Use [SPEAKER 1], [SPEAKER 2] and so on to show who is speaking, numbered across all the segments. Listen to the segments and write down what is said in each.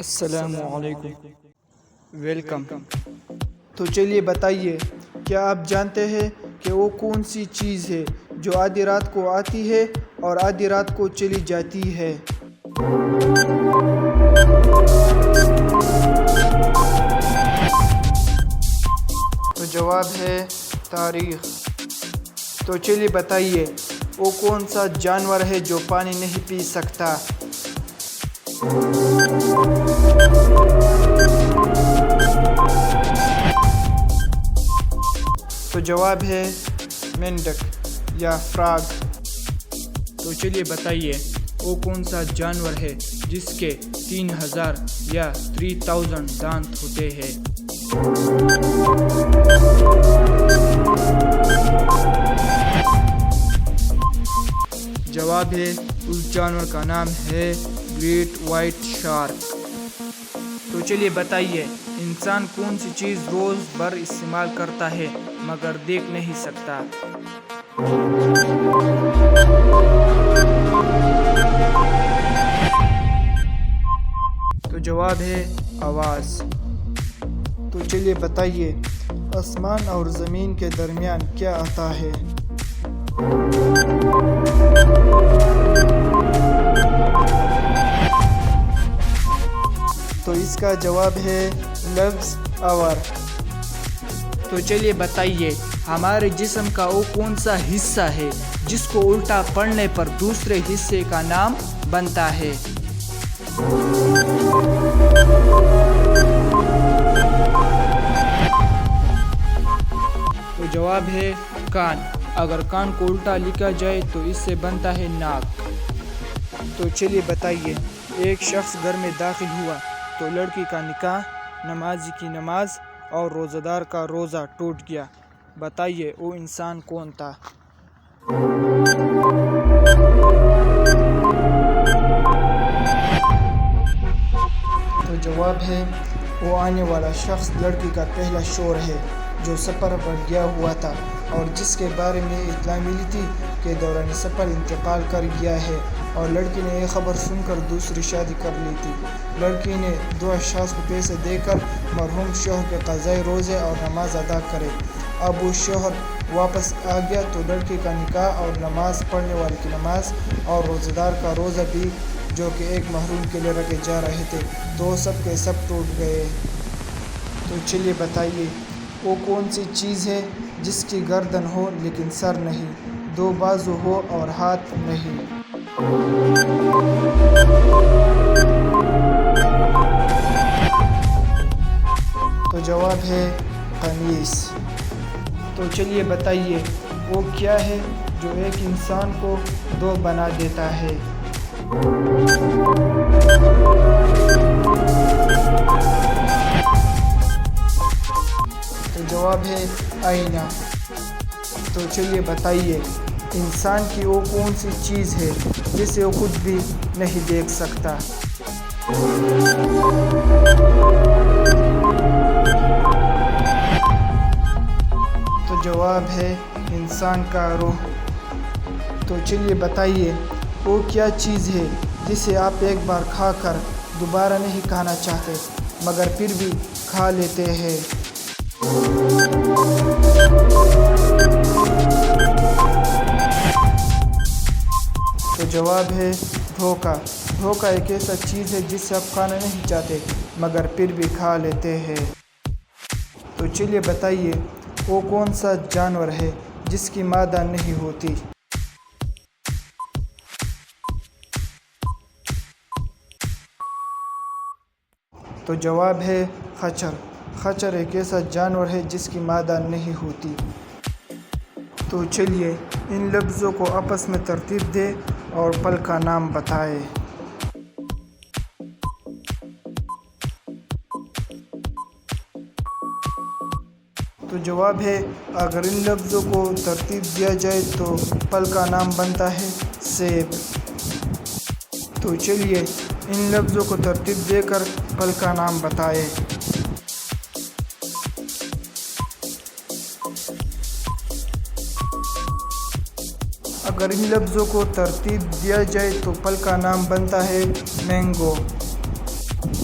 [SPEAKER 1] السلام علیکم، ویلکم۔ تو چلیے بتائیے، کیا آپ جانتے ہیں کہ وہ کون سی چیز ہے جو آدھی رات کو آتی ہے اور آدھی رات کو چلی جاتی ہے؟ تو جواب ہے تاریخ۔ تو چلیے بتائیے، وہ کون سا جانور ہے جو پانی نہیں پی سکتا؟ تو جواب ہے مینڈک یا فراگ۔ تو چلیے بتائیے، وہ کون سا جانور ہے جس کے 3000 یا 3000 دانت ہوتے ہیں؟ جواب ہے، اس جانور کا نام ہے گریٹ وائٹ شارک۔ تو چلیے بتائیے، انسان کون سی چیز روز بھر استعمال کرتا ہے مگر دیکھ نہیں سکتا؟ تو جواب ہے آواز۔ تو چلیے بتائیے، آسمان اور زمین کے درمیان کیا آتا ہے؟ تو اس کا جواب ہے لفظ اور۔ تو چلیے بتائیے، ہمارے جسم کا وہ کون سا حصہ ہے جس کو الٹا پڑھنے پر دوسرے حصے کا نام بنتا ہے؟ تو جواب ہے کان۔ اگر کان کو الٹا لکھا جائے تو اس سے بنتا ہے ناک۔ تو چلیے بتائیے، ایک شخص گھر میں داخل ہوا تو لڑکی کا نکاح، نمازی کی نماز اور روزہ دار کا روزہ ٹوٹ گیا۔ بتائیے وہ انسان کون تھا؟ تو جواب ہے، وہ آنے والا شخص لڑکی کا پہلا شوہر ہے جو سفر پر گیا ہوا تھا اور جس کے بارے میں اطلاع ملی تھی کہ دوران سفر انتقال کر گیا ہے، اور لڑکی نے یہ خبر سن کر دوسری شادی کر لی تھی۔ لڑکی نے 2 اشخاص کو پیسے دے کر مرحوم شوہر کے قضائے روزے اور نماز ادا کرے۔ اب وہ شوہر واپس آ گیا تو لڑکی کا نکاح اور نماز پڑھنے والے کی نماز اور روزہ دار کا روزہ بھی جو کہ ایک محروم کے لیے رکھے جا رہے تھے، تو سب کے سب ٹوٹ گئے۔ تو چلیے بتائیے، وہ کون سی چیز ہے جس کی گردن ہو لیکن سر نہیں، 2 بازو ہو اور ہاتھ نہیں؟ تو جواب ہے قمیص۔ تو چلیے بتائیے، وہ کیا ہے جو ایک انسان کو 2 بنا دیتا ہے؟ تو جواب ہے آئینہ۔ تو چلیے بتائیے، انسان کی وہ کون سی چیز ہے جسے وہ خود بھی نہیں دیکھ سکتا؟ تو جواب ہے انسان کا روح۔ تو چلیے بتائیے، وہ کیا چیز ہے جسے آپ ایک بار کھا کر دوبارہ نہیں کھانا چاہتے مگر پھر بھی کھا لیتے ہیں؟ تو جواب ہے دھوکہ۔ دھوکہ ایک ایسا چیز ہے جس سے آپ کھانا نہیں چاہتے مگر پھر بھی کھا لیتے ہیں۔ تو چلیے بتائیے، وہ کون سا جانور ہے جس کی مادہ نہیں ہوتی؟ تو جواب ہے خچر۔ خچر ایک ایسا جانور ہے جس کی مادہ نہیں ہوتی۔ تو چلیے ان لفظوں کو آپس میں ترتیب دے اور پل کا نام بتائے۔ تو جواب ہے، اگر ان لفظوں کو ترتیب دیا جائے تو پل کا نام بنتا ہے سیب۔ تو چلیے ان لفظوں کو ترتیب دے کر پل کا نام بتائے۔ اگر ان لفظوں کو ترتیب دیا جائے تو پھل کا نام بنتا ہے مینگو۔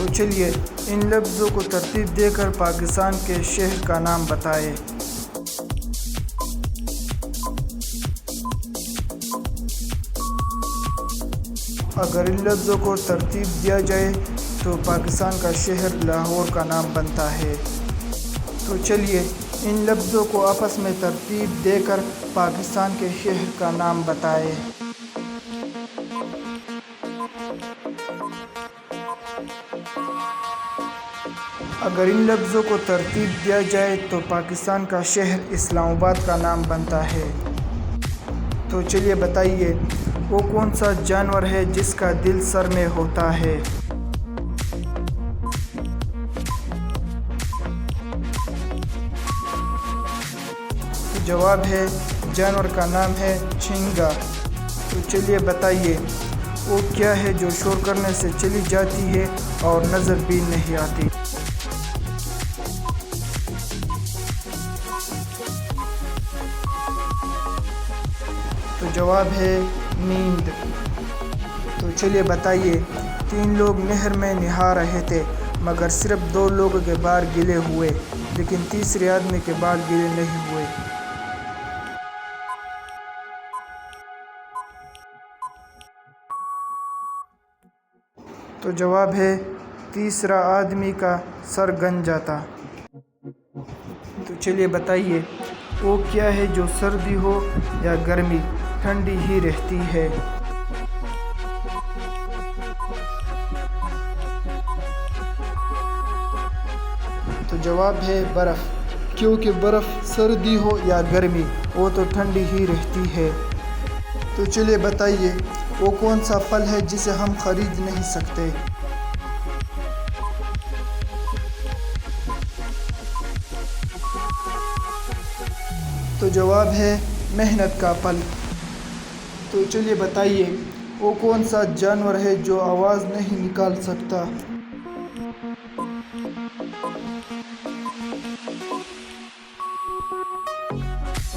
[SPEAKER 1] تو چلیے ان لفظوں کو ترتیب دے کر پاکستان کے شہر کا نام بتائیں۔ اگر ان لفظوں کو ترتیب دیا جائے تو پاکستان کا شہر لاہور کا نام بنتا ہے۔ تو چلیے ان لفظوں کو آپس میں ترتیب دے کر پاکستان کے شہر کا نام بتائیں۔ اگر ان لفظوں کو ترتیب دیا جائے تو پاکستان کا شہر اسلام آباد کا نام بنتا ہے۔ تو چلیے بتائیے وہ کون سا جانور ہے جس کا دل سر میں ہوتا ہے؟ جواب ہے جانور کا نام ہے چنگا۔ تو چلیے بتائیے وہ کیا ہے جو شور کرنے سے چلی جاتی ہے اور نظر بھی نہیں آتی؟ تو جواب ہے نیند۔ تو چلیے بتائیے 3 لوگ نہر میں نہا رہے تھے مگر صرف 2 لوگوں کے بال گیلے ہوئے لیکن تیسرے آدمی کے بال گیلے نہیں ہوئے۔ تو جواب ہے تیسرا آدمی کا سر گن جاتا۔ تو چلیے بتائیے وہ کیا ہے جو سردی ہو یا گرمی ٹھنڈی ہی رہتی ہے؟ تو جواب ہے برف، کیونکہ برف سردی ہو یا گرمی وہ تو ٹھنڈی ہی رہتی ہے۔ تو چلیے بتائیے وہ کون سا پھل ہے جسے ہم خرید نہیں سکتے؟ تو جواب ہے محنت کا پھل۔ تو چلیے بتائیے وہ کون سا جانور ہے جو آواز نہیں نکال سکتا؟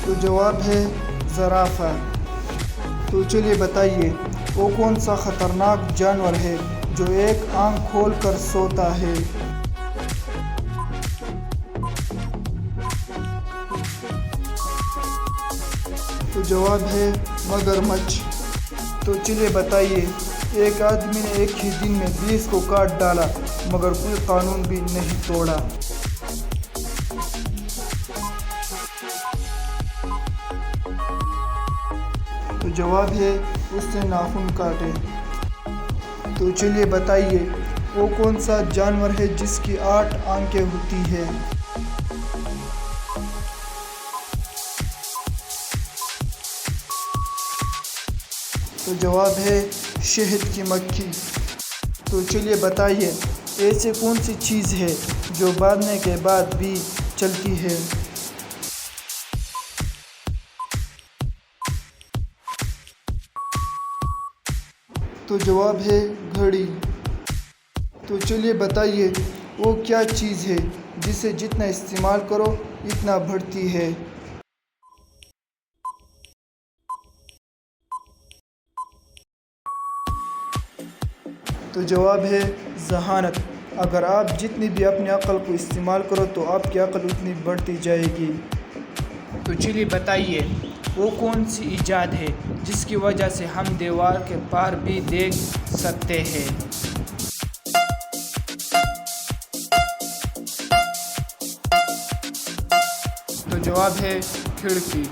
[SPEAKER 1] تو جواب ہے زرافہ۔ تو چلیے بتائیے وہ کون سا خطرناک جانور ہے جو ایک آنکھ کھول کر سوتا ہے؟ تو جواب ہے مگرمچھ۔ تو چلیے بتائیے ایک آدمی نے ایک ہی دن میں 20 کو کاٹ ڈالا مگر کوئی قانون بھی نہیں توڑا۔ تو جواب ہے اس نے ناخن کاٹے۔ تو چلیے بتائیے وہ کون سا جانور ہے جس کی 8 آنکھیں ہوتی ہے؟ تو جواب ہے شہد کی مکھی۔ تو چلیے بتائیے ایسی کون سی چیز ہے جو باندھنے کے بعد بھی چلتی ہے؟ تو جواب ہے گھڑی۔ تو چلیے بتائیے وہ کیا چیز ہے جسے جتنا استعمال کرو اتنا بڑھتی ہے؟ تو جواب ہے ذہانت۔ اگر آپ جتنی بھی اپنی عقل کو استعمال کرو تو آپ کی عقل اتنی بڑھتی جائے گی۔ تو چلیے بتائیے وہ کون سی ایجاد ہے جس کی وجہ سے ہم دیوار کے پار بھی دیکھ سکتے ہیں؟ تو جواب ہے کھڑکی۔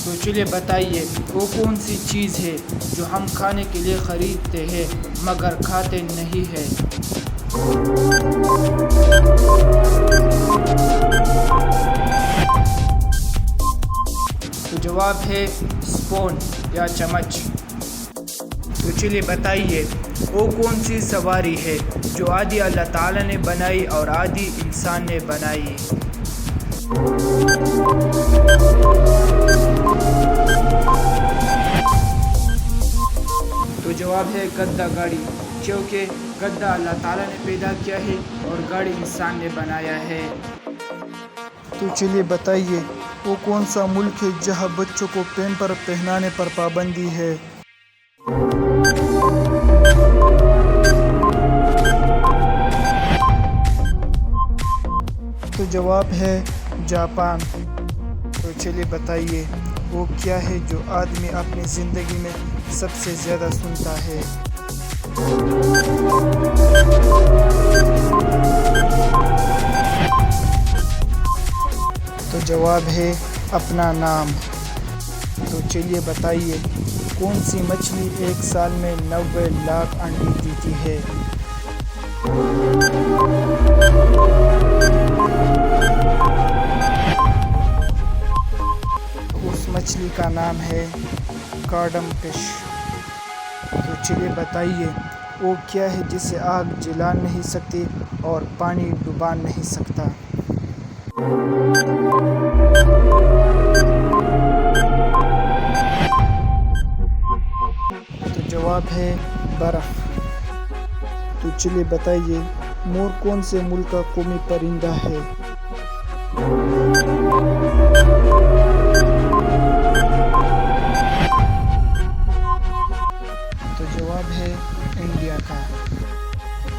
[SPEAKER 1] تو چلیے بتائیے وہ کون سی چیز ہے جو ہم کھانے کے لیے خریدتے ہیں مگر کھاتے نہیں ہیں؟ تو جواب ہے اسپون یا چمچ۔ تو چلیے بتائیے وہ کون سی سواری ہے جو آدھی اللہ تعالیٰ نے بنائی اور آدھی انسان نے بنائی؟ تو جواب ہے گدا گاڑی، کیونکہ گدا اللہ تعالیٰ نے پیدا کیا ہے اور گاڑی انسان نے بنایا ہے۔ تو چلیے بتائیے وہ کون سا ملک ہے جہاں بچوں کو پیمپر پہنانے پر پابندی ہے؟ تو جواب ہے جاپان۔ تو چلیے بتائیے وہ کیا ہے جو آدمی اپنی زندگی میں سب سے زیادہ سنتا ہے؟ تو جواب ہے اپنا نام۔ تو چلیے بتائیے کون سی مچھلی ایک سال میں 90 لاکھ انڈے دیتی ہے؟ اس مچھلی کا نام ہے کاڈم فش۔ تو چلیے بتائیے وہ کیا ہے جسے آگ جلا نہیں سکتی اور پانی ڈبا نہیں سکتا؟ تو جواب ہے برف۔ تو چلیے بتائیے مور کون سے ملک کا قومی پرندہ ہے؟ تو جواب ہے انڈیا کا۔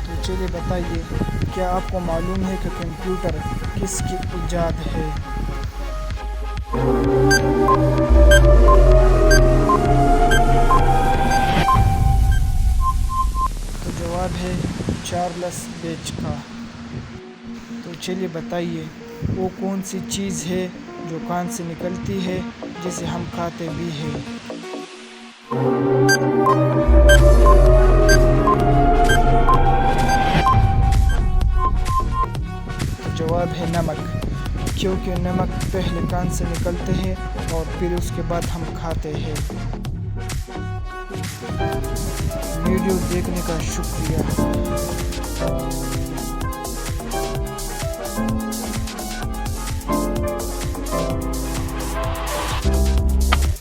[SPEAKER 1] تو چلیے بتائیے کیا آپ کو معلوم ہے کہ کمپیوٹر کس کی ایجاد ہے؟ تو جواب ہے چارلس بیچ کا۔ تو چلیے بتائیے وہ کون سی چیز ہے جو کان سے نکلتی ہے جسے ہم کھاتے بھی ہیں؟ تو جواب ہے نمک، کیونکہ نمک پہلے کان سے نکلتے ہیں اور پھر اس کے بعد ہم کھاتے ہیں۔ ویڈیو دیکھنے کا شکریہ۔